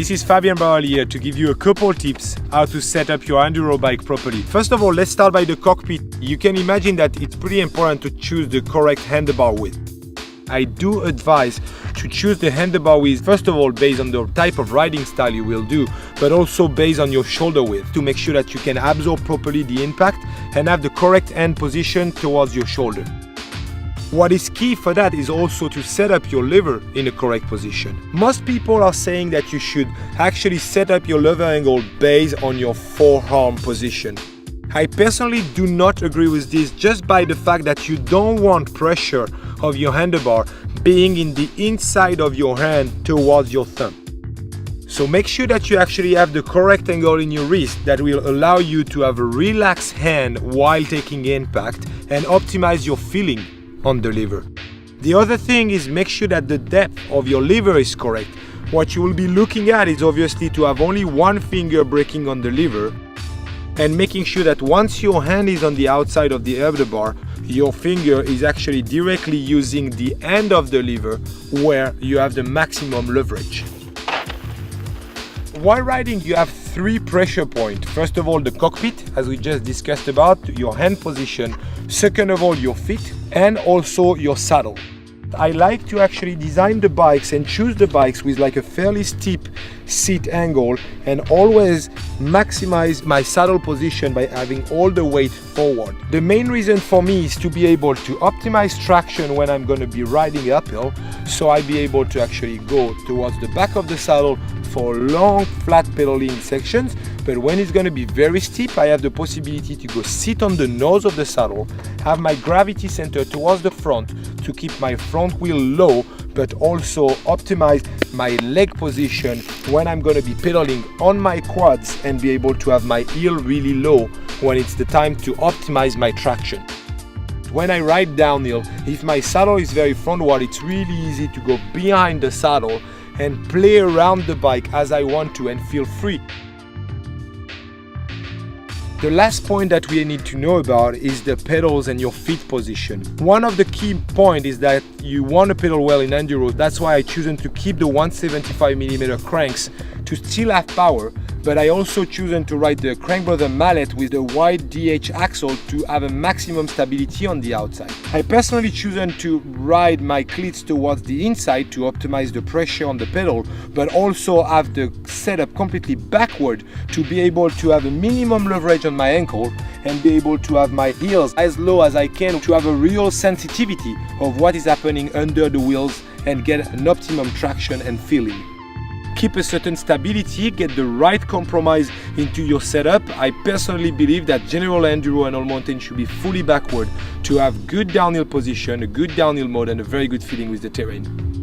This is Fabien Barel here to give you a couple tips how to set up your enduro bike properly. First of all, let's start by the cockpit. You can imagine that it's pretty important to choose the correct handlebar width. I do advise to choose the handlebar width, first of all, based on the type of riding style you will do, but also based on your shoulder width to make sure that you can absorb properly the impact and have the correct end position towards your shoulder. What is key for that is also to set up your lever in the correct position. Most people are saying that you should actually set up your lever angle based on your forearm position. I personally do not agree with this, just by the fact that you don't want pressure of your handlebar being in the inside of your hand towards your thumb. So make sure that you actually have the correct angle in your wrist that will allow you to have a relaxed hand while taking impact and optimize your feeling on the lever. The other thing is make sure that the depth of your lever is correct. What you will be looking at is obviously to have only one finger braking on the lever and making sure that once your hand is on the outside of the handlebar, your finger is actually directly using the end of the lever where you have the maximum leverage. While riding, you have three pressure points. First of all, the cockpit, as we just discussed about, your hand position. Second of all, your feet, and also your saddle. I like to actually design the bikes and choose the bikes with like a fairly steep seat angle and always maximize my saddle position by having all the weight forward. The main reason for me is to be able to optimize traction when I'm going to be riding uphill, so I'll be able to actually go towards the back of the saddle for long flat pedaling sections, but when it's going to be very steep, I have the possibility to go sit on the nose of the saddle, have my gravity center towards the front to keep my front wheel low, but also optimize my leg position when I'm going to be pedaling on my quads and be able to have my heel really low when it's the time to optimize my traction. When I ride downhill, if my saddle is very frontward, it's really easy to go behind the saddle and play around the bike as I want to and feel free. The last point that we need to know about is the pedals and your feet position. One of the key points is that you want to pedal well in enduro. That's why I chosen to keep the 175mm cranks to still have power, but I also chosen to ride the Crank Brother mallet with the wide DH axle to have a maximum stability on the outside. I personally chosen to ride my cleats towards the inside to optimize the pressure on the pedal, but also have the setup completely backward to be able to have a minimum leverage on my ankle and be able to have my heels as low as I can to have a real sensitivity of what is happening under the wheels and get an optimum traction and feeling. Keep a certain stability, get the right compromise into your setup. I personally believe that general enduro and all mountain should be fully backward to have good downhill position, a good downhill mode, and a very good feeling with the terrain.